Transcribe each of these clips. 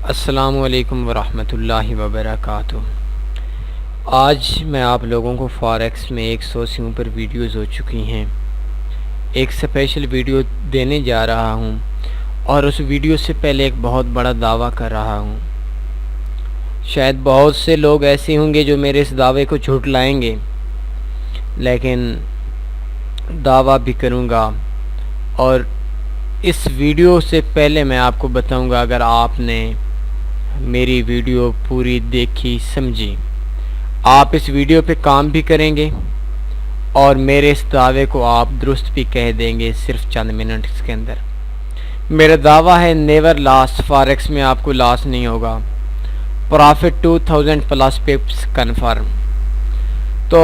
अस्सलामुअलैकुम वरहमतुल्लाहि वबरकातुहू। आज मैं आप लोगों को फॉरेक्स में 100 से ऊपर वीडियोज़ हो चुकी हैं। एक स्पेशल वीडियो देने जा रहा हूं और उस वीडियो से पहले एक बहुत बड़ा दावा कर रहा हूं। शायद बहुत से लोग ऐसे होंगे जो मेरे इस दावे को झुटलाएंगे, लेकिन दावा भी करूंगा। और इस वीडियो से पहले मैं आपको बताऊंगा, अगर आपने मेरी वीडियो पूरी देखी समझी, आप इस वीडियो पे काम भी करेंगे और मेरे इस दावे को आप दुरुस्त भी कह देंगे सिर्फ चंद मिनट्स के अंदर। मेरा दावा है नेवर लॉस, फॉरेक्स में आपको लॉस नहीं होगा। Profit 2000 plus पिप्स confirm. तो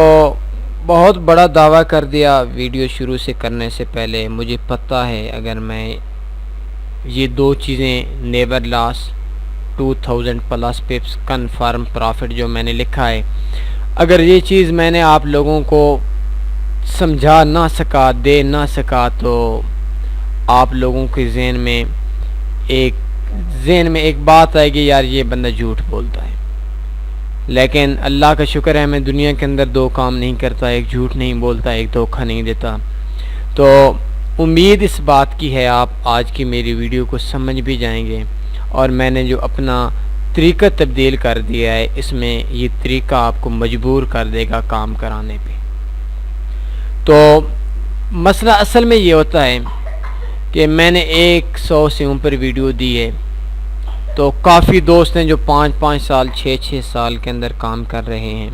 बहुत बड़ा दावा कर दिया वीडियो शुरू से करने से पहले। मुझे पता है अगर मैं ये दो चीज़ें never loss 2000 plus पिप्स confirm profit जो मैंने लिखा है, अगर ये चीज़ मैंने आप लोगों को समझा ना सका, दे ना सका, तो आप लोगों के जहन में एक बात आएगी, यार ये बंदा झूठ बोलता है। लेकिन अल्लाह का शुक्र है मैं दुनिया के अंदर दो काम नहीं करता, एक झूठ नहीं बोलता, एक धोखा नहीं देता। तो उम्मीद इस बात की है आप आज की मेरी वीडियो को समझ भी जाएंगे। और मैंने जो अपना तरीका तब्दील कर दिया है, इसमें ये तरीका आपको मजबूर कर देगा काम कराने पे। तो मसला असल में ये होता है कि मैंने 100 से ऊपर वीडियो दी है, तो काफ़ी दोस्त हैं जो 5-5 साल 6-6 साल के अंदर काम कर रहे हैं,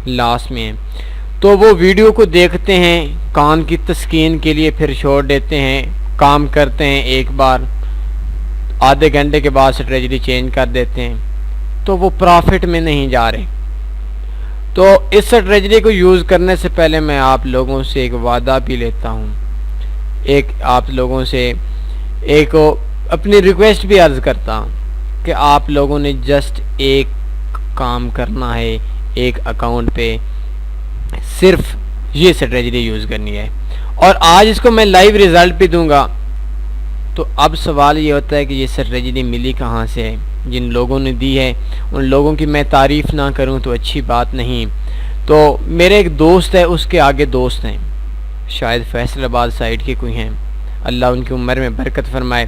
लास्ट में हैं। तो वो वीडियो को देखते हैं कान की तस्कीन के लिए, फिर छोड़ देते हैं, काम करते हैं एक बार, आधे घंटे के बाद स्ट्रेटजी चेंज कर देते हैं, तो वो प्रॉफिट में नहीं जा रहे। तो इस स्ट्रेटजी को यूज़ करने से पहले मैं आप लोगों से एक वादा भी लेता हूँ, आप लोगों से एक अपनी रिक्वेस्ट भी अर्ज़ करता हूँ कि आप लोगों ने जस्ट एक काम करना है, एक अकाउंट पे सिर्फ ये स्ट्रेटजी यूज़ करनी है। और आज इसको मैं लाइव रिज़ल्ट भी दूंगा। तो अब सवाल ये होता है कि ये स्ट्रेटजी मिली कहाँ से है। जिन लोगों ने दी है उन लोगों की मैं तारीफ़ ना करूं तो अच्छी बात नहीं। तो मेरे एक दोस्त है, उसके आगे दोस्त हैं, शायद फैसलाबाद साइड के कोई हैं, अल्लाह उनकी उम्र में बरकत फरमाए।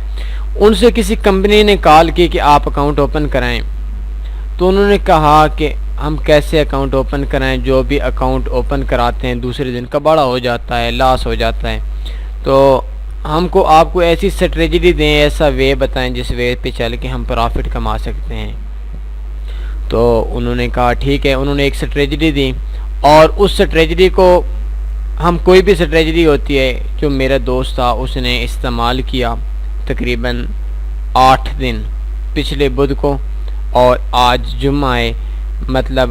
उनसे किसी कंपनी ने कॉल की कि आप अकाउंट ओपन कराएं। तो उन्होंने कहा कि हम कैसे अकाउंट ओपन कराएं, जो भी अकाउंट ओपन कराते हैं दूसरे दिन कबाड़ा हो जाता है, लॉस हो जाता है। तो हमको आपको ऐसी स्ट्रेटजी दें, ऐसा वे बताएं जिस वे पे चल के हम प्रॉफिट कमा सकते हैं। तो उन्होंने कहा ठीक है। उन्होंने एक स्ट्रेटजी दी और उस स्ट्रेटजी को हम, कोई भी स्ट्रेटजी होती है, जो मेरा दोस्त था उसने इस्तेमाल किया तकरीबन 8 दिन, पिछले बुध को और आज जुम्मा है, मतलब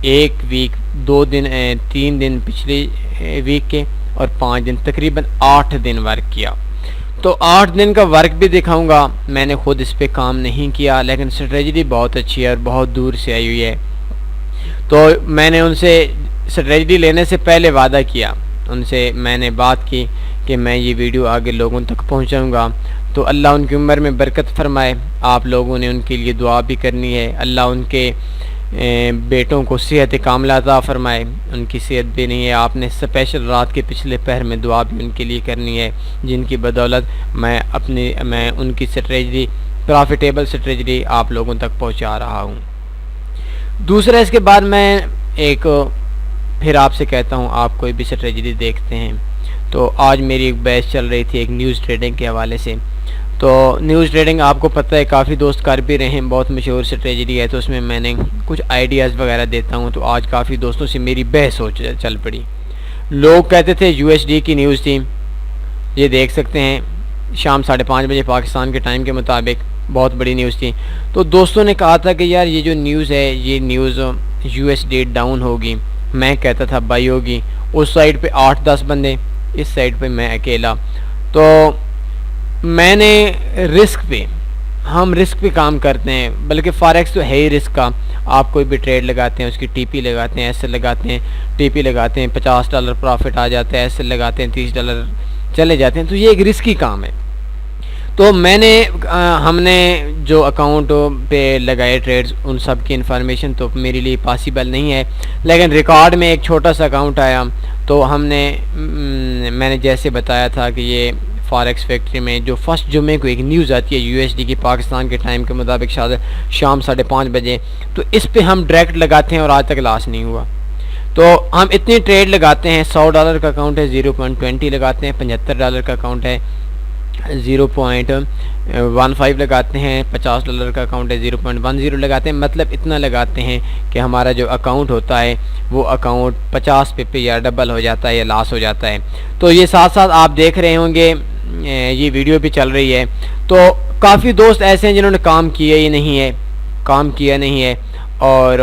1 वीक 2 दिन 3 दिन पिछले वीक के और 5 दिन, तकरीबन 8 दिन वर्क किया। तो 8 दिन का वर्क भी दिखाऊंगा। मैंने खुद इस पे काम नहीं किया, लेकिन स्ट्रेटजी बहुत अच्छी है और बहुत दूर से आई हुई है। तो मैंने उनसे स्ट्रेटजी लेने से पहले वादा किया, उनसे मैंने बात की कि मैं ये वीडियो आगे लोगों तक पहुंचाऊंगा। तो अल्लाह उनकी उम्र में बरकत फरमाए। आप लोगों ने उनके लिए दुआ भी करनी है, अल्लाह उनके बेटों को सेहत कामिला अता फरमाए। उनकी सेहत भी नहीं है, आपने स्पेशल रात के पिछले पहर में दुआ भी उनके लिए करनी है, जिनकी बदौलत मैं उनकी स्ट्रेटजी, प्रॉफिटेबल स्ट्रेटजी आप लोगों तक पहुंचा रहा हूं। दूसरा, इसके बाद मैं फिर आपसे कहता हूं, आप कोई भी स्ट्रेटजी देखते हैं। तो आज मेरी एक बहस चल रही थी एक न्यूज़ ट्रेडिंग के हवाले से। तो न्यूज़ ट्रेडिंग आपको पता है काफ़ी दोस्त कर भी रहे हैं, बहुत मशहूर स्ट्रेटजी है, तो उसमें मैंने कुछ आइडियाज़ वगैरह देता हूं। तो आज काफ़ी दोस्तों से मेरी बहस हो चल पड़ी। लोग कहते थे यूएसडी की न्यूज़ थी, ये देख सकते हैं शाम 5:30 बजे पाकिस्तान के टाइम के मुताबिक, बहुत बड़ी न्यूज़ थी। तो दोस्तों ने कहा था कि यार ये जो न्यूज़ है, ये न्यूज़ यूएसडी डाउन होगी। मैं कहता था बाई होगी। उस साइड पे 8-10 बंदे, इस साइड पे मैं अकेला। तो मैंने हम रिस्क पे काम करते हैं, बल्कि फॉरेक्स तो है ही रिस्क का। आप कोई भी ट्रेड लगाते हैं, उसकी टीपी लगाते हैं, एसएल लगाते हैं, टीपी लगाते हैं, $50 प्रॉफिट आ जाता है, एसएल लगाते हैं, $30 चले जाते हैं। तो ये एक रिस्की काम है। तो हमने जो अकाउंट पे लगाए ट्रेड्स उन सब की इन्फॉर्मेशन तो मेरे लिए पॉसिबल नहीं है, लेकिन रिकॉर्ड में एक छोटा सा अकाउंट आया तो मैंने जैसे बताया था कि ये फॉरेक्स फैक्ट्री में जो फर्स्ट जुमे को एक न्यूज़ आती है यूएसडी की पाकिस्तान के टाइम के मुताबिक शाम 5:30 बजे, तो इस पे हम डायरेक्ट लगाते हैं और आज तक लॉस नहीं हुआ। तो हम इतनी ट्रेड लगाते हैं, $100 का अकाउंट है 0.20 लगाते हैं, $75 का अकाउंट है 0.15 लगाते हैं, $50 का अकाउंट है 0.10 लगाते हैं। मतलब इतना लगाते हैं कि हमारा जो अकाउंट होता है वो अकाउंट 50 पे या डबल हो जाता है या लॉस हो जाता है। तो ये साथ साथ आप देख रहे होंगे ये वीडियो भी चल रही है, तो काफ़ी दोस्त ऐसे हैं जिन्होंने काम किया नहीं है और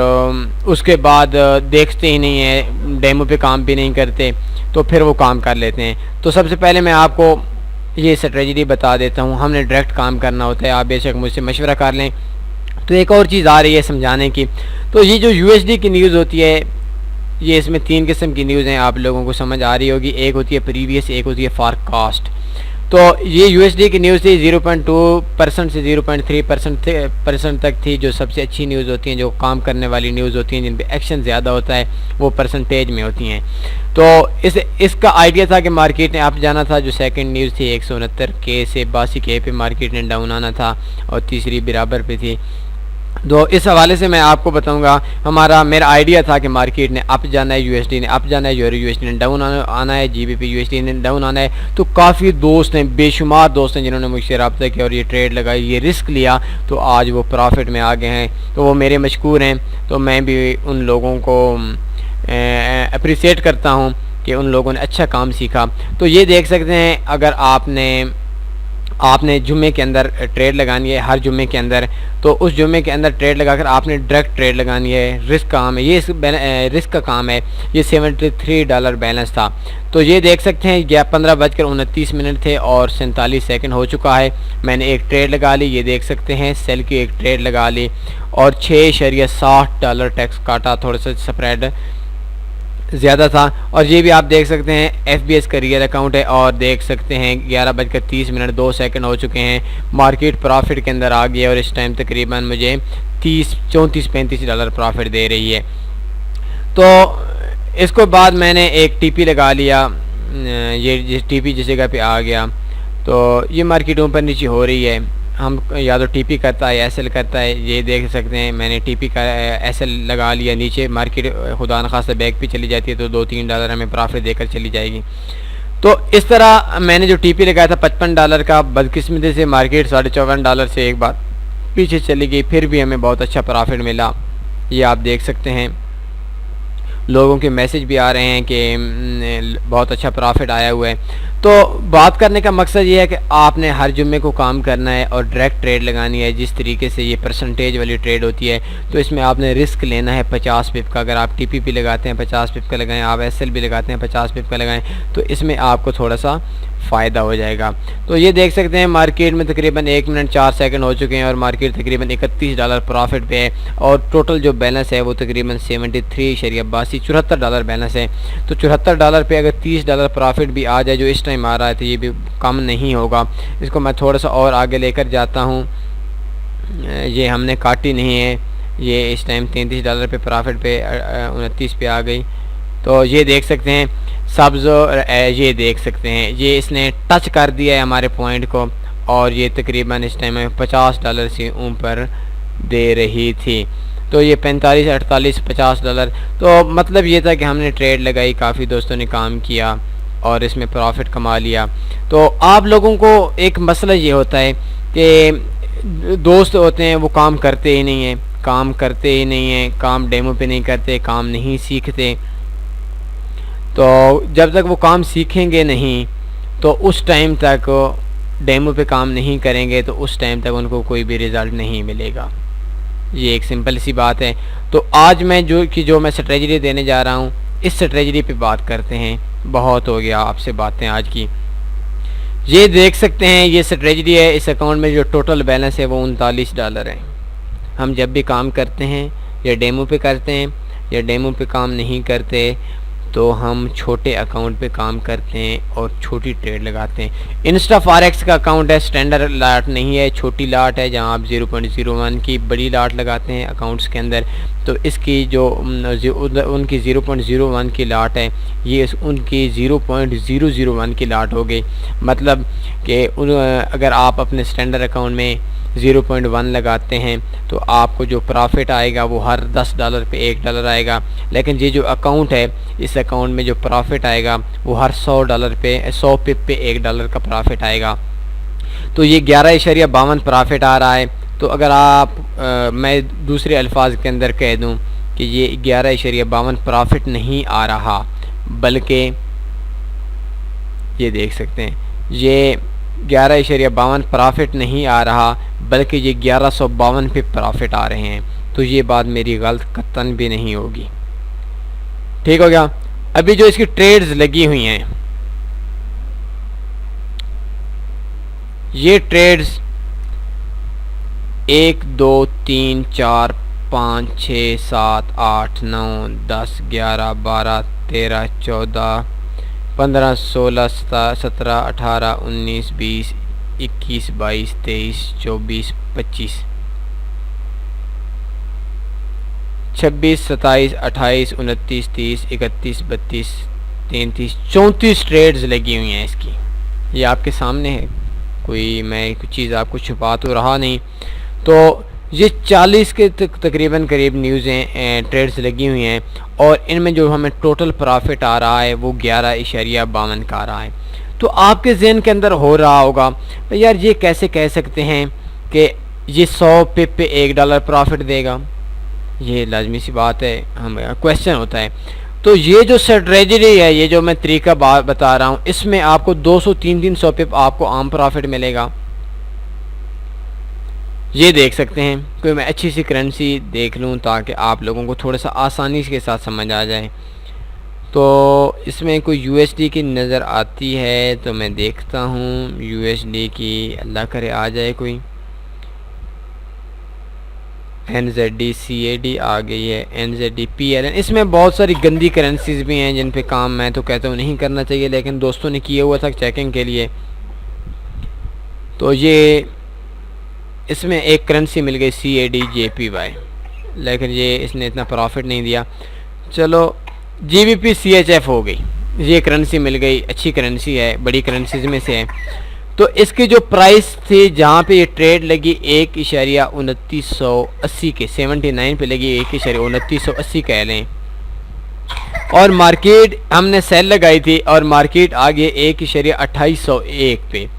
उसके बाद देखते ही नहीं है, डेमो पे काम भी नहीं करते, तो फिर वो काम कर लेते हैं। तो सबसे पहले मैं आपको ये स्ट्रेटजी बता देता हूँ। हमने डायरेक्ट काम करना होता है, आप बेशक मुझसे मशवरा कर लें। तो एक और चीज़ आ रही है समझाने की, तो ये जो यूएसडी की न्यूज़ होती है, ये इसमें 3 किस्म की न्यूज़ हैं, आप लोगों को समझ आ रही होगी। एक होती है प्रीवियस, एक होती है फॉरकास्ट। तो ये यूएसडी की न्यूज़ थी 0.2% से 0.3% तक थी, जो सबसे अच्छी न्यूज़ होती हैं, जो काम करने वाली न्यूज़ होती हैं, जिन पे एक्शन ज़्यादा होता है, वो परसेंटेज में होती हैं। तो इसका आइडिया था कि मार्केट ने अप जाना था। जो सेकंड न्यूज़ थी 169K से 82K पे मार्केट ने डाउन आना था और तीसरी बराबर पे थी। तो इस हवाले से मैं आपको बताऊंगा, मेरा आइडिया था कि मार्केट ने अप जाना है, यूएसडी ने अप जाना है, यूएसडी ने डाउन आना है, जीबीपी यूएसडी ने डाउन आना है। तो काफ़ी दोस्त हैं, बेशुमार दोस्त हैं जिन्होंने मुझसे रब्ता किया और ये ट्रेड लगाई, ये रिस्क लिया, तो आज वो प्रॉफिट में आ गए हैं। तो वो मेरे मशकूर हैं। तो मैं भी उन लोगों को अप्रिसिएट करता हूँ कि उन लोगों ने अच्छा काम सीखा। तो ये देख सकते हैं, अगर आपने जुम्मे के अंदर ट्रेड लगानी है, हर जुम्मे के अंदर, तो उस जुम्मे के अंदर ट्रेड लगाकर आपने डायरेक्ट ट्रेड लगानी है। रिस्क काम है ये, रिस्क का काम है ये। $73 बैलेंस था। तो ये देख सकते हैं 15:29 थे और 47 सेकंड हो चुका है। मैंने एक ट्रेड लगा ली, ये देख सकते हैं, सेल की एक ट्रेड लगा ली और $6.60 टैक्स काटा, थोड़ा सा स्प्रेड ज़्यादा था। और ये भी आप देख सकते हैं एफबीएस का रियल अकाउंट है और देख सकते हैं 11:30 हो चुके हैं। मार्केट प्रॉफिट के अंदर आ गया और इस टाइम तकरीबन मुझे $34-35 प्रॉफिट दे रही है। तो इसको बाद मैंने एक टीपी लगा लिया, ये टीपी जिस जगह पे आ गया, तो ये मार्केट ऊपर नीचे हो रही है। हम या तो टीपी करता है, एसएल करता है, ये देख सकते हैं मैंने टीपी का एसएल लगा लिया। नीचे मार्केट खुदा न खास्ता बैक पे चली जाती है तो $2-3 हमें प्रॉफिट देकर चली जाएगी। तो इस तरह मैंने जो टीपी लगाया था $55 का, बदकिस्मती से मार्केट $54 से एक बार पीछे चली गई, फिर भी हमें बहुत अच्छा प्रॉफिट मिला। ये आप देख सकते हैं, लोगों के मैसेज भी आ रहे हैं कि बहुत अच्छा प्रॉफिट आया हुआ है। तो बात करने का मकसद ये है कि आपने हर जुम्मे को काम करना है और डायरेक्ट ट्रेड लगानी है। जिस तरीके से ये परसेंटेज वाली ट्रेड होती है, तो इसमें आपने रिस्क लेना है 50 पिप का। अगर आप टीपीपी लगाते हैं 50 पिप का लगाएं, आप एसएल भी लगाते हैं 50 पिप का लगाएं, तो इसमें आपको थोड़ा सा फ़ायदा हो जाएगा। तो ये देख सकते हैं मार्केट में तकरीबन 1 मिनट 4 सेकंड हो चुके हैं और मार्केट तकरीबन $31 प्रॉफिट पे है और टोटल जो बैलेंस है वो तकरीबन $73.82 बैलेंस है। तो $74 पे अगर $30 प्रॉफिट भी आ जाए, जो इस टाइम आ रहा है, तो ये भी कम नहीं होगा। इसको मैं थोड़ा सा और आगे लेकर जाता हूँ। ये हमने काटी नहीं है, ये इस टाइम $33 पे प्रॉफिट पे 29 पे आ गई। तो ये देख सकते हैं सब्ज़, ये देख सकते हैं ये इसने टच कर दिया है हमारे पॉइंट को और ये तकरीबन इस टाइम में $50 से ऊपर दे रही थी। तो ये 45, 48, $50। तो मतलब ये था कि हमने ट्रेड लगाई, काफ़ी दोस्तों ने काम किया और इसमें प्रॉफिट कमा लिया। तो आप लोगों को एक मसला ये होता है कि दोस्त होते हैं वो काम करते ही नहीं हैं, काम डेमो पे नहीं करते, काम नहीं सीखते। तो जब तक वो काम सीखेंगे नहीं तो उस टाइम तक डेमो पे काम नहीं करेंगे, तो उस टाइम तक उनको कोई भी रिज़ल्ट नहीं मिलेगा। ये एक सिंपल सी बात है। तो आज मैं जो मैं स्ट्रेटजी देने जा रहा हूँ, इस स्ट्रेटजी पे बात करते हैं। बहुत हो गया आपसे बातें आज की। ये देख सकते हैं ये स्ट्रेटजी है। इस अकाउंट में जो टोटल बैलेंस है वो $39 है। हम जब भी काम करते हैं या डेमो पे करते हैं या डेमो पे काम नहीं करते, तो हम छोटे अकाउंट पे काम करते हैं और छोटी ट्रेड लगाते हैं। इंस्टा फॉरेक्स का अकाउंट है, स्टैंडर्ड लाट नहीं है, छोटी लाट है जहां आप 0.01 की बड़ी लाट लगाते हैं अकाउंट्स के अंदर। तो इसकी जो उनकी 0.01 की लाट है, ये उनकी 0.001 की लाट हो गई। मतलब कि अगर आप अपने स्टैंडर्ड अकाउंट में 0.1 लगाते हैं तो आपको जो प्रॉफिट आएगा वो हर $10 पे $1 आएगा। लेकिन ये जो अकाउंट है, इस अकाउंट में जो प्रॉफिट आएगा वो हर $100 पे 100 पिप पे $1 का प्रॉफिट आएगा। तो ये 11.52 प्रॉफिट आ रहा है। तो अगर आप मैं दूसरे अल्फाज के अंदर कह दूं कि ये 11.52 प्रॉफिट नहीं आ रहा, बल्कि ये देख सकते हैं ये 11.52 प्रॉफिट नहीं आ रहा, बल्कि ये 1152 पे प्रॉफिट आ रहे हैं। तो ये बात मेरी गलत कतन भी नहीं होगी। ठीक हो गया। अभी जो इसकी ट्रेड्स लगी हुई हैं, ये ट्रेड्स 1 2 3 4 5 6 7 8 9 10 11 12 13 14 15 16 17 18 19 20 21 22 23 24 25 26 27 28 29 30 31 32 33 34 ट्रेड्स लगी हुई हैं इसकी। ये आपके सामने है, कोई मैं कुछ चीज़ आपको छुपा तो रहा नहीं। तो ये 40 के तकरीबन करीब न्यूज़ें ट्रेड्स लगी हुई हैं और इनमें जो हमें टोटल प्रॉफिट आ रहा है वो 11.52 का आ रहा है। तो आपके जहन के अंदर हो रहा होगा यार ये कैसे कह सकते हैं कि ये 100 पिप पे $1 प्रॉफिट देगा। ये लाजमी सी बात है, हम क्वेश्चन होता है। तो ये जो स्ट्रेटजी है, ये जो मैं तरीका बता रहा हूँ, इसमें आपको 200-300 पिप आपको आम प्रॉफिट मिलेगा। ये देख सकते हैं। कोई मैं अच्छी सी करेंसी देख लूँ ताकि आप लोगों को थोड़ा सा आसानी के साथ समझ आ जाए। तो इसमें कोई USD की नज़र आती है तो मैं देखता हूँ USD की, अल्लाह करे आ जाए कोई। NZD CAD आ गई है, NZD PLN। इसमें बहुत सारी गंदी करेंसीज भी हैं जिन पे काम मैं तो कहता हूँ नहीं करना चाहिए, लेकिन दोस्तों ने किया हुआ था चेकिंग के लिए। तो ये इसमें एक करेंसी मिल गई CAD JPY, लेकिन ये इसने इतना प्रॉफिट नहीं दिया। चलो GBP CHF हो गई, ये करेंसी मिल गई, अच्छी करेंसी है, बड़ी करेंसीज में से है। तो इसकी जो प्राइस थी जहाँ पे ये ट्रेड लगी 1.2980 के 79 पे लगी, 1.2980 कह लें। और मार्केट हमने सेल लगाई थी और मार्केट आ गई 1.2801 पे।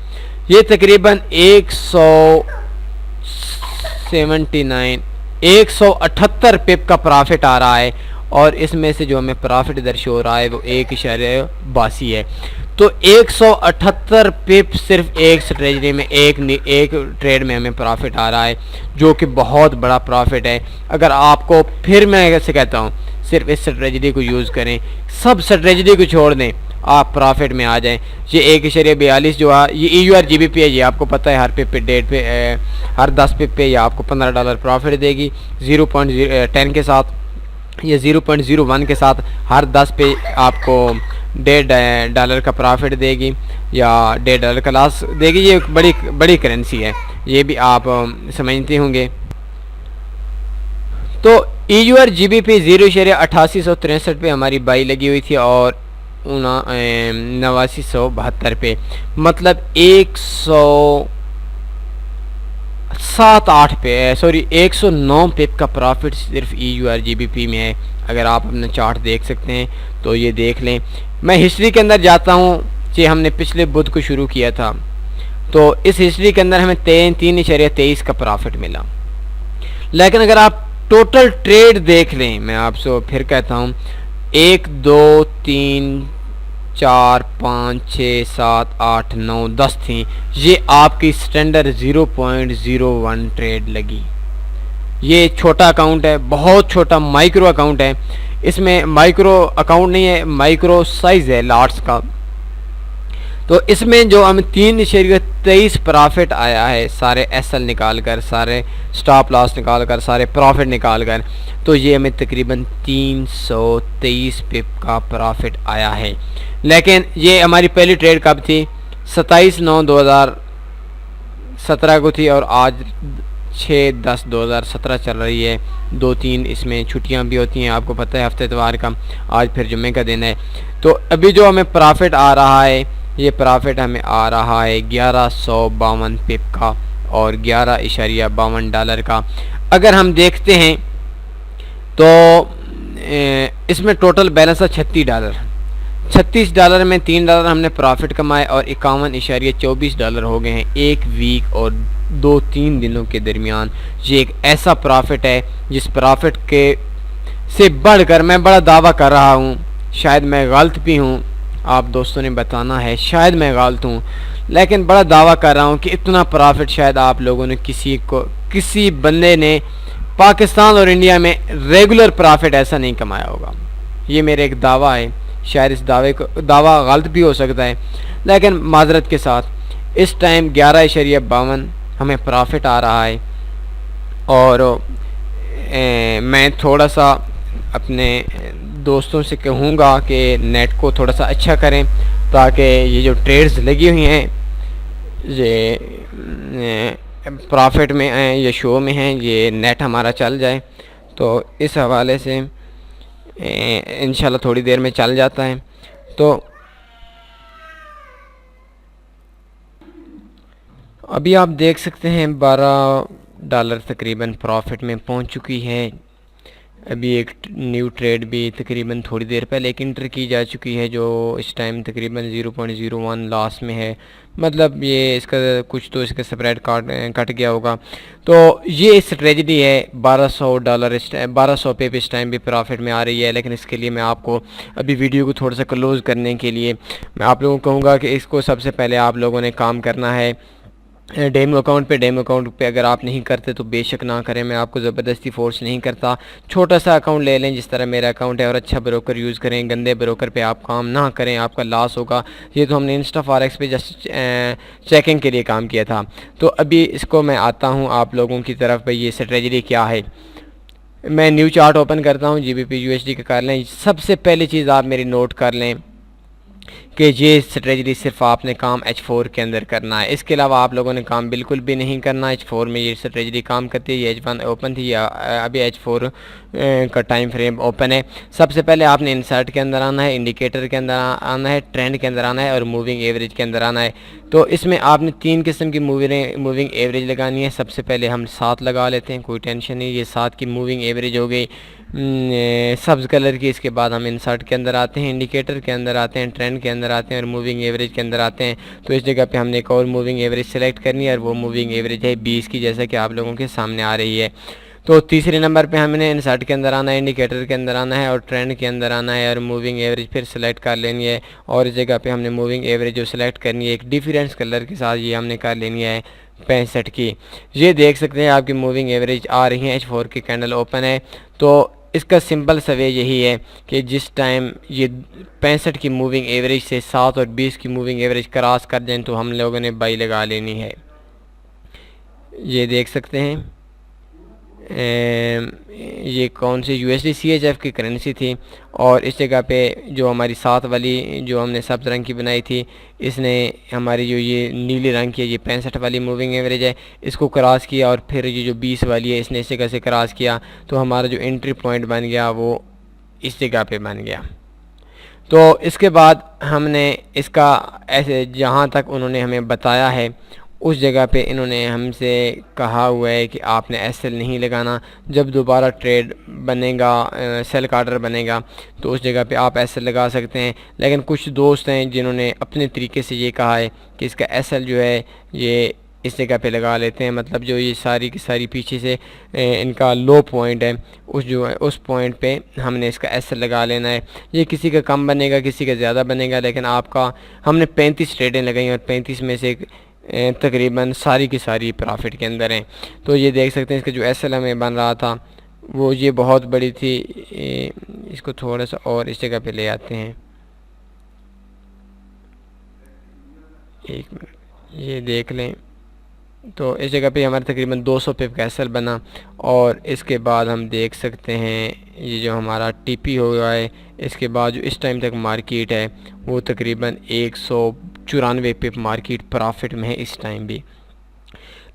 ये तकरीबन 178 पिप का प्रॉफिट आ रहा है और इसमें से जो हमें प्रॉफिट इधर शो हो रहा है वो 1.82 है। तो 178 पिप सिर्फ एक स्ट्रेटजी में एक ट्रेड में हमें प्रॉफिट आ रहा है, जो कि बहुत बड़ा प्रॉफिट है। अगर आपको, फिर मैं ऐसे कहता हूँ, सिर्फ इस स्ट्रेटजी को यूज़ करें, सब स्ट्रेटजी को छोड़ दें, आप प्रॉफिट में आ जाएं। ये 1.42 जो है ये EUR GBP है, ये आपको पता है हर पिप पे डेट पे हर 10 पिप पे ये आपको $15 प्रॉफिट देगी 0.10 के साथ। ये 0.01 के साथ हर 10 पे आपको $1.5 का प्रॉफिट देगी या $1.5 का लॉस देगी। ये बड़ी करेंसी है, ये भी आप समझते होंगे। तो EUR GBP 0.8863 पे हमारी बाई लगी हुई थी और 8972 पे, मतलब 109 पिप का प्रॉफिट सिर्फ EUR GBP में है। अगर आप अपना चार्ट देख सकते हैं तो ये देख लें। मैं हिस्ट्री के अंदर जाता हूँ कि हमने पिछले बुध को शुरू किया था, तो इस हिस्ट्री के अंदर हमें 3.23 का प्रॉफिट मिला। लेकिन अगर आप टोटल ट्रेड देख लें, मैं आपसे फिर कहता हूँ 1 2 3 4 5 6 7 8 9 10 थी, ये आपकी स्टैंडर्ड 0.01 ट्रेड लगी। ये छोटा अकाउंट है, बहुत छोटा माइक्रो अकाउंट है। इसमें माइक्रो अकाउंट नहीं है, माइक्रो साइज है लॉट्स का। तो इसमें जो हमें 3.23 प्रॉफिट आया है, सारे एसएल निकाल कर, सारे स्टॉप लॉस निकाल कर, सारे प्रॉफिट निकाल कर, तो ये हमें तकरीबन 323 पिप का प्रॉफिट आया है। लेकिन ये हमारी पहली ट्रेड कब थी? 27/9/2017 को थी और आज 6/10/2017 चल रही है। 2-3 इसमें छुट्टियां भी होती हैं, आपको पता है, हफ्ते इतवार का, आज फिर जुम्मे का दिन है। तो अभी जो हमें प्रॉफिट आ रहा है, ये प्रॉफिट हमें आ रहा है 1152 पिप का और $11.52 का। अगर हम देखते हैं तो इसमें टोटल बैलेंस है $36। $36 में $3 हमने प्रॉफिट कमाए और $51.24 हो गए हैं एक वीक और 2-3 दिनों के दरमियान। ये एक ऐसा प्रॉफिट है जिस प्रॉफिट के से बढ़कर मैं बड़ा दावा कर रहा हूँ, शायद मैं गलत भी हूँ, आप दोस्तों ने बताना है, शायद मैं गलत हूँ, लेकिन बड़ा दावा कर रहा हूँ कि इतना प्रॉफिट शायद आप लोगों ने किसी बंदे ने पाकिस्तान और इंडिया में रेगुलर प्रॉफिट ऐसा नहीं कमाया होगा। ये मेरा एक दावा है, शायद इस दावा गलत भी हो सकता है, लेकिन माजरत के साथ इस टाइम 11.52 हमें प्रॉफिट आ रहा है। और मैं थोड़ा सा अपने दोस्तों से कहूँगा कि नेट को थोड़ा सा अच्छा करें ताकि ये जो ट्रेड्स लगी हुई हैं ये प्रॉफिट में हैं, ये शो में हैं, ये नेट हमारा चल जाए। तो इस हवाले से इंशाल्लाह थोड़ी देर में चल जाता है। तो अभी आप देख सकते हैं $12 तकरीबन प्रॉफिट में पहुंच चुकी है। अभी एक न्यू ट्रेड भी तकरीबन थोड़ी देर पहले एक इंटर की जा चुकी है जो इस टाइम तकरीबन 0.01 लॉस में है, मतलब ये इसका कुछ तो इसका स्प्रेड कट गया होगा। तो ये स्ट्रेटजी है। $1200 पे इस टाइम भी प्रॉफिट में आ रही है, लेकिन इसके लिए मैं आपको अभी वीडियो को थोड़ा सा क्लोज़ करने के लिए मैं आप लोगों को कहूँगा कि इसको सबसे पहले आप लोगों ने काम करना है डेमो अकाउंट पे अगर आप नहीं करते तो बेशक ना करें, मैं आपको ज़बरदस्ती फोर्स नहीं करता। छोटा सा अकाउंट ले लें जिस तरह मेरा अकाउंट है और अच्छा ब्रोकर यूज़ करें। गंदे ब्रोकर पे आप काम ना करें, आपका लॉस होगा। ये तो हमने इंस्टा फॉरेक्स पे जस्ट चेकिंग के लिए काम किया था। तो अभी इसको मैं आता हूँ आप लोगों की तरफ पे, ये स्ट्रेटजी क्या है। मैं न्यू चार्ट ओपन करता हूँ, GBP USD का कर लें। सबसे पहली चीज़ आप मेरी नोट कर लें कि ये स्ट्रेटजी सिर्फ आपने काम H4 के अंदर करना है, इसके अलावा आप लोगों ने काम बिल्कुल भी नहीं करना। H4 में ये स्ट्रेटजी काम करती है। ये H1 ओपन थी, या अभी H4 का टाइम फ्रेम ओपन है। सबसे पहले आपने इंसर्ट के अंदर आना है, इंडिकेटर के अंदर आना है, ट्रेंड के अंदर आना है और मूविंग एवरेज के अंदर आना है। तो इसमें आपने 3 किस्म की मूविंग एवरेज लगानी है। सबसे पहले हम 7 लगा लेते हैं, कोई टेंशन नहीं। ये 7 की मूविंग एवरेज हो गई सब्ज़ कलर की। इसके बाद हम इंसर्ट के अंदर आते हैं, इंडिकेटर के अंदर आते हैं, ट्रेंड के अंदर आते हैं और मूविंग एवरेज के अंदर आते हैं। तो इस जगह पे हमने एक और मूविंग एवरेज सेलेक्ट करनी है और वो मूविंग एवरेज है 20 की, जैसा कि आप लोगों के सामने आ रही है। तो तीसरे नंबर पे हमने इंसर्ट के अंदर आना है, इंडिकेटर के अंदर आना है और ट्रेंड के अंदर आना है और मूविंग एवरेज फिर सेलेक्ट कर लेनी है। और इस जगह पे हमने मूविंग एवरेज जो सेलेक्ट करनी है एक डिफरेंस कलर के साथ, ये हमने कर लेनी है 65 की। ये देख सकते हैं आपकी मूविंग एवरेज आ रही है। H4 की कैंडल ओपन है। तो इसका सिंपल सा वे यही है कि जिस टाइम ये 65 की मूविंग एवरेज से 7 और 20 की मूविंग एवरेज क्रॉस कर जाए तो हम लोगों ने बाई लगा लेनी है। ये देख सकते हैं ये कौन सी USD CHF की करेंसी थी और इस जगह पे जो हमारी 7 वाली जो हमने सब्ज़ रंग की बनाई थी, इसने हमारी जो ये नीले रंग की है ये 65 वाली मूविंग एवरेज है, इसको क्रॉस किया और फिर ये जो 20 वाली है इसने इस जगह से क्रॉस किया। तो हमारा जो एंट्री पॉइंट बन गया वो इस जगह पे बन गया। तो इसके बाद हमने इसका ऐसे जहाँ तक उन्होंने हमें बताया है उस जगह पे इन्होंने हमसे कहा हुआ है कि आपने एसएल नहीं लगाना। जब दोबारा ट्रेड बनेगा, सेल का ऑर्डर बनेगा तो उस जगह पे आप एसएल लगा सकते हैं। लेकिन कुछ दोस्त हैं जिन्होंने अपने तरीके से ये कहा है कि इसका एसएल जो है ये इस जगह पे लगा लेते हैं, मतलब जो ये सारी की सारी पीछे से इनका लो पॉइंट है उस पॉइंट पे हमने इसका एसएल लगा लेना है। ये किसी का कम बनेगा, किसी का ज़्यादा बनेगा, लेकिन आपका हमने 35 ट्रेडें लगाई और 35 में से तकरीबन सारी की सारी प्रॉफिट के अंदर हैं। तो ये देख सकते हैं इसका जो एसएल हमें बन रहा था वो ये बहुत बड़ी थी। इसको थोड़ा सा और इस जगह पे ले आते हैं। एक मिनट ये देख लें। तो इस जगह पे हमारा तकरीबन 200 पिप का एसएल बना और इसके बाद हम देख सकते हैं ये जो हमारा टीपी हो गया है, इसके बाद जो इस टाइम तक मार्केट है वो तकरीबन 194 पिप मार्केट प्रॉफिट में है इस टाइम भी।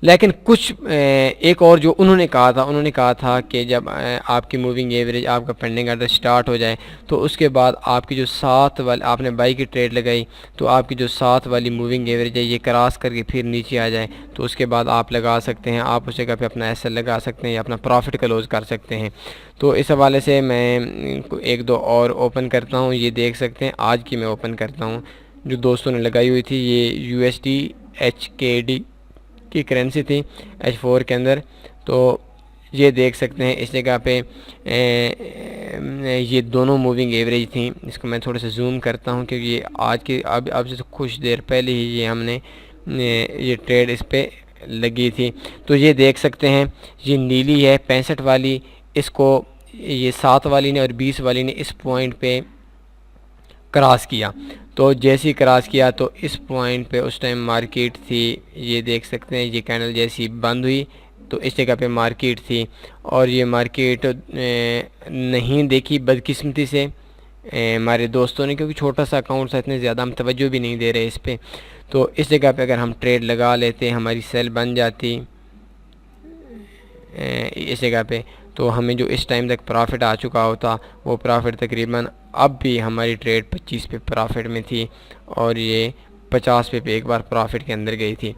लेकिन कुछ एक और जो उन्होंने कहा था कि जब आपकी मूविंग एवरेज आपका पेंडिंग ऑर्डर स्टार्ट हो जाए तो उसके बाद आपकी जो 7 वाली आपने बाई की ट्रेड लगाई तो आपकी जो 7 वाली मूविंग एवरेज है ये क्रॉस करके फिर नीचे आ जाए तो उसके बाद आप लगा सकते हैं, आप उस जगह पे अपना एसएल लगा सकते हैं या अपना प्रॉफिट क्लोज कर सकते हैं। तो इस हवाले से मैं एक दो और ओपन करता हूँ। ये देख सकते हैं आज की मैं ओपन करता हूँ जो दोस्तों ने लगाई हुई थी। ये USD HKD की करेंसी थी H4 के अंदर। तो ये देख सकते हैं इस जगह पे ये दोनों मूविंग एवरेज थी। इसको मैं थोड़ा सा जूम करता हूँ क्योंकि ये आज की अब से कुछ देर पहले ही ये हमने ये ट्रेड इस पे लगी थी। तो ये देख सकते हैं ये नीली है 65 वाली, इसको ये 7 वाली ने और 20 वाली ने इस पॉइंट पे क्रॉस किया। तो जैसे ही क्रॉस किया तो इस पॉइंट पे उस टाइम मार्केट थी, ये देख सकते हैं ये कैंडल जैसी बंद हुई तो इस जगह पे मार्केट थी और ये मार्केट नहीं देखी बदकिस्मती से हमारे दोस्तों ने, क्योंकि छोटा सा अकाउंट था इतने ज़्यादा हम तवज्जो भी नहीं दे रहे इस पर। तो इस जगह पे अगर हम ट्रेड लगा लेते हमारी सेल बन जाती इस जगह पे तो हमें जो इस टाइम तक प्रॉफिट आ चुका होता वो प्रॉफिट तकरीबन अब भी हमारी ट्रेड 25 पे प्रॉफिट में थी और ये 50 पे एक बार प्रॉफिट के अंदर गई थी।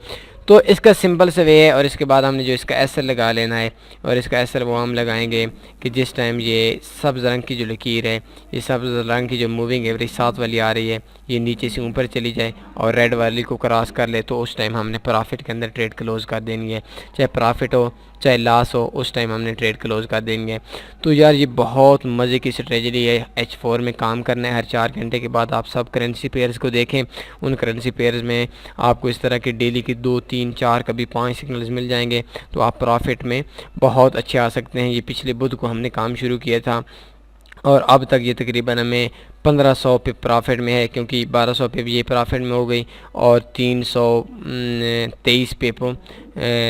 तो इसका सिंपल से वे है। और इसके बाद हमने जो इसका एसएल लगा लेना है और इसका एसएल वो हम लगाएंगे कि जिस टाइम ये सब्ज़ रंग की जो लकीर है, ये सब्ज़ रंग की जो मूविंग एवरेज 7 वाली आ रही है ये नीचे से ऊपर चली जाए और रेड वाली को क्रॉस कर ले तो उस टाइम हमने प्रॉफिट के अंदर ट्रेड क्लोज़ कर देनी है। चाहे प्रॉफिट हो चाहे लॉस हो उस टाइम हमने ट्रेड क्लोज़ कर देंगे। तो यार ये बहुत मज़े की स्ट्रेटजी है। H4 में काम करना है। हर 4 घंटे के बाद आप सब करेंसी पेयर्स को देखें, उन करेंसी पेयर्स में आपको इस तरह की डेली की 2 3 4 कभी 5 सिग्नल्स मिल जाएंगे तो आप प्रॉफिट में बहुत अच्छे आ सकते हैं। ये पिछले बुध को हमने काम शुरू किया था और अब तक ये तकरीबन हमें 1500 पे प्रॉफिट में है, क्योंकि 1200 पे भी ये प्रॉफिट में हो गई और 323 पे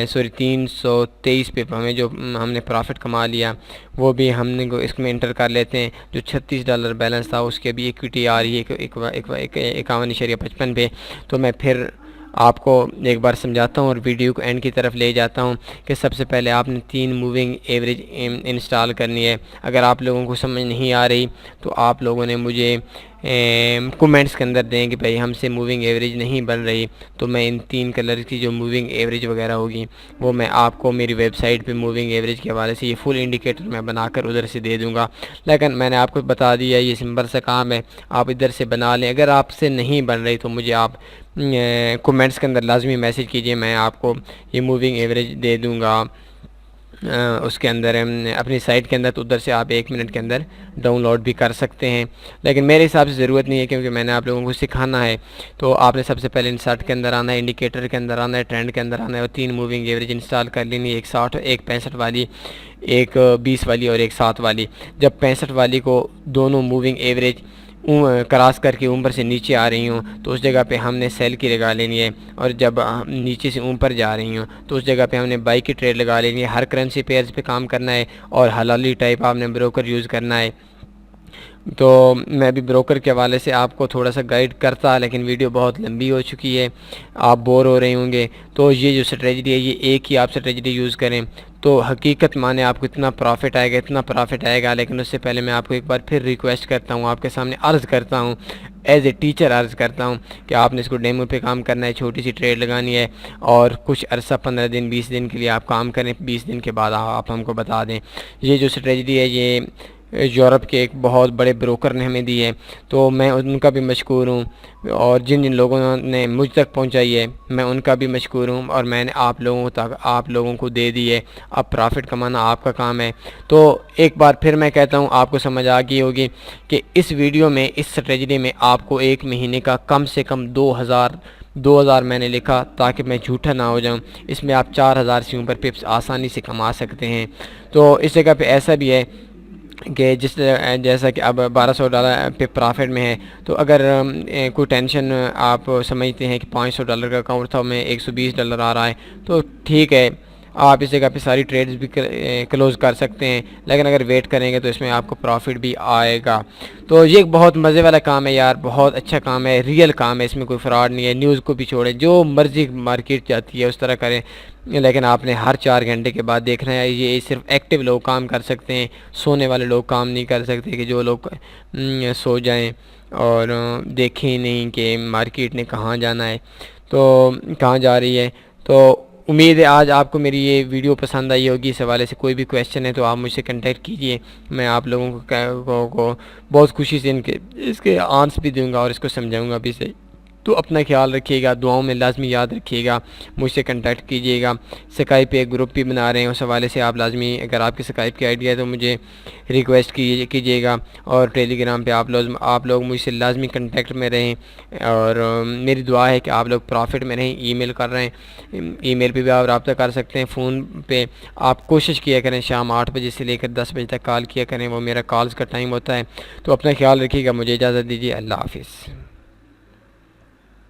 323 पे हमें जो हमने प्रॉफिट कमा लिया वो भी हमने इसमें इंटर कर लेते हैं। जो $36 बैलेंस था उसके भी इक्विटी आ रही है 51.55 पे। तो मैं फिर आपको एक बार समझाता हूँ और वीडियो को एंड की तरफ ले जाता हूँ कि सबसे पहले आपने 3 मूविंग एवरेज इंस्टॉल करनी है। अगर आप लोगों को समझ नहीं आ रही तो आप लोगों ने मुझे कमेंट्स के अंदर दें कि भाई हमसे मूविंग एवरेज नहीं बन रही, तो मैं इन 3 कलर की जो मूविंग एवरेज वगैरह होगी वो मैं आपको मेरी वेबसाइट पे मूविंग एवरेज के हवाले से ये फुल इंडिकेटर मैं बनाकर उधर से दे दूँगा। लेकिन मैंने आपको बता दिया ये सिंपल सा काम है, आप इधर से बना लें। अगर आपसे नहीं बन रही तो मुझे आप कमेंट्स के अंदर लाजमी मैसेज कीजिए, मैं आपको ये मूविंग एवरेज दे दूँगा उसके अंदर अपनी साइट के अंदर। तो उधर से आप 1 मिनट के अंदर डाउनलोड भी कर सकते हैं, लेकिन मेरे हिसाब से ज़रूरत नहीं है क्योंकि मैंने आप लोगों को सिखाना है। तो आपने सबसे पहले इंसर्ट के अंदर आना है, इंडिकेटर के अंदर आना है, ट्रेंड के अंदर आना है और 3 मूविंग एवरेज इंस्टॉल कर लेनी है, एक 60 एक 65 वाली, एक 20 वाली और एक 7 वाली। जब 65 वाली को दोनों मूविंग एवरेज क्रॉस करके ऊपर से नीचे आ रही हूँ तो उस जगह पे हमने सेल की लगा लेनी है, और जब नीचे से ऊपर जा रही हूँ तो उस जगह पे हमने बाई की ट्रेड लगा लेनी है। हर करेंसी पेयर्स पे काम करना है और हलाली टाइप आपने ब्रोकर यूज़ करना है। तो मैं भी ब्रोकर के हवाले से आपको थोड़ा सा गाइड करता, लेकिन वीडियो बहुत लंबी हो चुकी है, आप बोर हो रहे होंगे। तो ये जो स्ट्रेटजी है ये एक ही आप स्ट्रेटजी यूज़ करें तो हकीकत माने आपको इतना प्रॉफिट आएगा, इतना प्रॉफिट आएगा। लेकिन उससे पहले मैं आपको एक बार फिर रिक्वेस्ट करता हूँ, आपके सामने अर्ज़ करता हूँ, एज ए टीचर अर्ज़ करता हूँ कि आपने इसको डेमो पे काम करना है, छोटी सी ट्रेड लगानी है और कुछ अरसा 15 दिन 20 दिन के लिए आप काम करें। 20 दिन के बाद आप हमको बता दें। ये जो स्ट्रेटजी है ये यूरोप के एक बहुत बड़े ब्रोकर ने हमें दी है, तो मैं उनका भी मशकूर हूँ और जिन जिन लोगों ने मुझ तक पहुँचाई है मैं उनका भी मशकूर हूँ और मैंने आप लोगों को दे दी है। अब प्रॉफिट कमाना आपका काम है। तो एक बार फिर मैं कहता हूँ, आपको समझ आ गई होगी कि इस वीडियो में, इस स्ट्रेटजी में आपको 1 महीने का कम से कम 2000 मैंने लिखा ताकि मैं झूठा ना हो जाऊं। इसमें आप 4000 से ऊपर पिप्स आसानी से कमा सकते हैं। तो इस जगह पे ऐसा भी है कि जैसा कि अब $1200 पे प्रॉफिट में है, तो अगर कोई टेंशन आप समझते हैं कि $500 का अकाउंट था, में $120 आ रहा है, तो ठीक है, आप इस जगह पे सारी ट्रेड्स भी क्लोज़ कर सकते हैं। लेकिन अगर वेट करेंगे तो इसमें आपको प्रॉफिट भी आएगा। तो ये एक बहुत मज़े वाला काम है यार, बहुत अच्छा काम है, रियल काम है, इसमें कोई फ्रॉड नहीं है। न्यूज़ को भी छोड़े, जो मर्ज़ी मार्केट जाती है उस तरह करें, लेकिन आपने हर 4 घंटे के बाद देखना है। ये सिर्फ एक्टिव लोग काम कर सकते हैं, सोने वाले लोग काम नहीं कर सकते, कि जो लोग सो जाएं और देखें ही नहीं कि मार्केट ने कहाँ जाना है, तो कहाँ जा रही है। तो उम्मीद है आज आपको मेरी ये वीडियो पसंद आई होगी। इस हवाले से कोई भी क्वेश्चन है तो आप मुझसे कांटेक्ट कीजिए, मैं आप लोगों को बहुत खुशी से इसके आंसर भी दूंगा और इसको समझाऊंगा भी सही। तो अपना ख्याल रखिएगा, दुआओं में लाजमी याद रखिएगा, मुझसे कांटेक्ट कीजिएगा। स्काइप पे एक ग्रुप भी बना रहे हैं, उस हवाले से आप लाजमी, अगर आपके स्काइप की आईडी है तो मुझे रिक्वेस्ट कीजिएगा। और टेलीग्राम पे आप लोग मुझसे लाजमी कांटेक्ट में रहें। और मेरी दुआ है कि आप लोग प्रॉफिट में रहें। ईमेल कर रहे हैं, ईमेल पे भी आप रब्ता कर सकते हैं। फ़ोन पे आप कोशिश किया करें शाम 8 बजे से लेकर 10 बजे तक कॉल किया करें, वो मेरा कॉल्स का टाइम होता है। तो अपना ख्याल रखिएगा, मुझे इजाज़त दीजिए, अल्लाह हाफिज़।